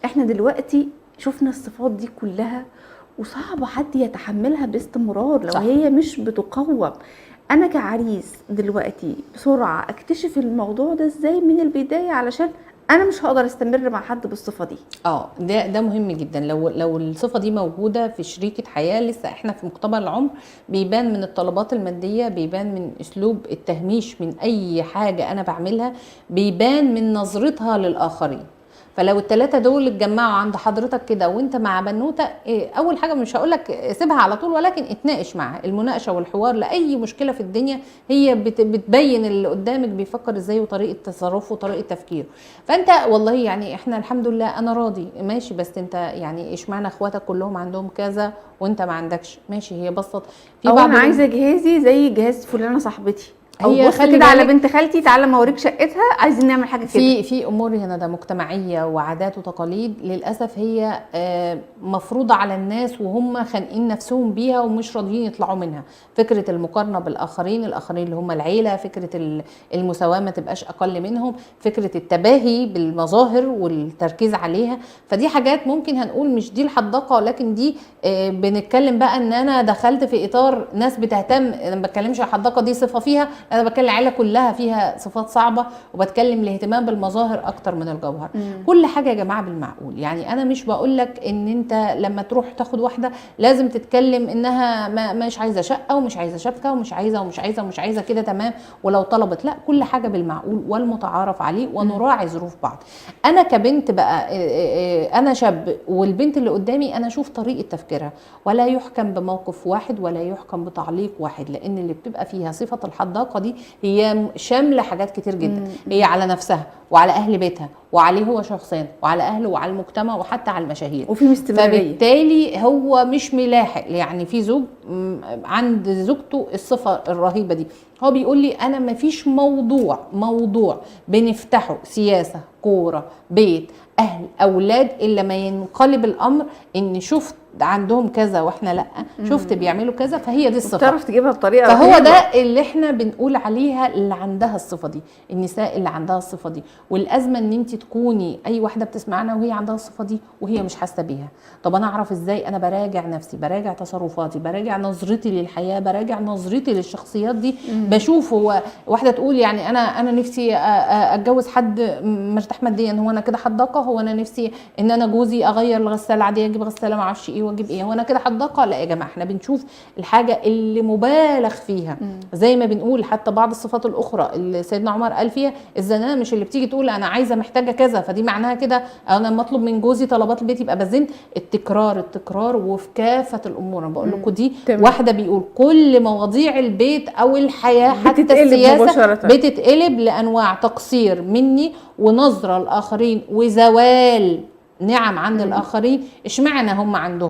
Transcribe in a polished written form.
احنا دلوقتي شفنا الصفات دي كلها وصعب حد يتحملها باستمرار لو صح. هي مش بتقوم. انا كعريس دلوقتي بسرعة اكتشف الموضوع ده ازاي من البداية، علشان انا مش هقدر استمر مع حد بالصفة دي. ده مهم جدا. لو الصفه دي موجوده في شريكه حياه لسه احنا في مقتبل العمر، بيبان من الطلبات الماديه، بيبان من اسلوب التهميش من اي حاجه انا بعملها، بيبان من نظرتها للاخرين. فلو الثلاثه دول اتجمعوا عند حضرتك كده وانت مع بنوته، اول حاجه مش هقولك سيبها على طول، ولكن اتناقش معاها. المناقشه والحوار لاي مشكله في الدنيا هي بتبين اللي قدامك بيفكر ازاي وطريقه تصرفه وطريقه تفكيره. فانت والله يعني احنا الحمد لله انا راضي ماشي، بس انت يعني اشمعنى اخواتك كلهم عندهم كذا وانت ما عندكش؟ ماشي، هي بسط في او بعض انا عايزه جهازي زي جهاز فلانه صاحبتي، او هي بص خلي كده على بالك بنت خالتي تعالى ما اوريك شقتها، عايزين نعمل حاجه كده. في امور هنا ده مجتمعيه وعادات وتقاليد للاسف هي مفروضه على الناس وهم خانقين نفسهم بيها ومش راضيين يطلعوا منها. فكره المقارنه بالاخرين، الاخرين اللي هم العيله، فكره المساواه ما تبقاش اقل منهم، فكره التباهي بالمظاهر والتركيز عليها. فدي حاجات ممكن هنقول مش دي الحداقه، ولكن دي بنتكلم بقى ان انا دخلت في اطار ناس بتهتم. انا ما بتكلمش الحداقه دي صفه فيها، انا بتكلم العيله كلها فيها صفات صعبه، وبتكلم الاهتمام بالمظاهر اكتر من الجوهر. كل حاجه يا جماعه بالمعقول. يعني انا مش بقول لك ان انت لما تروح تاخد واحده لازم تتكلم انها مش عايزه شقه ومش عايزه شبكه ومش عايزه ومش عايزه ومش عايزه كده تمام، ولو طلبت لا، كل حاجه بالمعقول والمتعارف عليه ونراعي ظروف بعض. انا كبنت بقى انا شاب والبنت اللي قدامي انا اشوف طريقه تفكيرها، ولا يحكم بموقف واحد ولا يحكم بتعليق واحد، لان اللي بتبقى فيها صفه الحداقه دي هي شامله حاجات كتير جدا. هي على نفسها وعلى اهل بيتها وعليه هو شخصيا وعلى اهله وعلى المجتمع وحتى على المشاهير، وفي استمراريه. فبالتالي هو مش ملاحق. يعني في زوج عند زوجته الصفه الرهيبه دي، هو بيقول لي انا ما فيش موضوع بنفتحه، سياسه، كوره، بيت، اهل، اولاد، الا ما ينقلب الامر ان شفت عندهم كذا واحنا لا، شفت بيعملوا كذا، فهي دي الصفه. تعرف تجيبها بطريقه فهو رهيبة. ده اللي احنا بنقول عليها اللي عندها الصفه دي، النساء اللي عندها الصفه دي. والازمه ان انت تكوني اي واحده بتسمعنا وهي عندها الصفه دي وهي مش حاسه بيها. طب انا اعرف ازاي؟ انا براجع نفسي، براجع تصرفاتي، براجع نظرتي للحياه، براجع نظرتي للشخصيات دي. بشوف هو واحده تقول يعني انا نفسي اتجوز حد مرتاح ماديا، هو انا كده حداقه؟ هو انا نفسي ان انا جوزي اغير الغساله عاديه، اجيب غساله ما اعرفش ايه واجيب ايه، هو انا كده حداقه؟ لا يا جماعه، احنا بنشوف الحاجه اللي مبالغ فيها. زي ما بنقول حتى بعض الصفات الاخرى اللي سيدنا عمر قال فيها الزنانه مش اللي بتيجي تقول انا عايزه محتاجه كذا فدي معناها كده انا مطلوب من جوزي طلبات البيت يبقى بزن. التكرار وفي كافه الامور. انا بقول لكم دي واحده بيقول كل مواضيع البيت او الحياه حتى السياسه مباشرة بتتقلب لانواع تقصير مني ونظره الاخرين وزوال نعم عند الاخرين. اشمعنى هم عندهم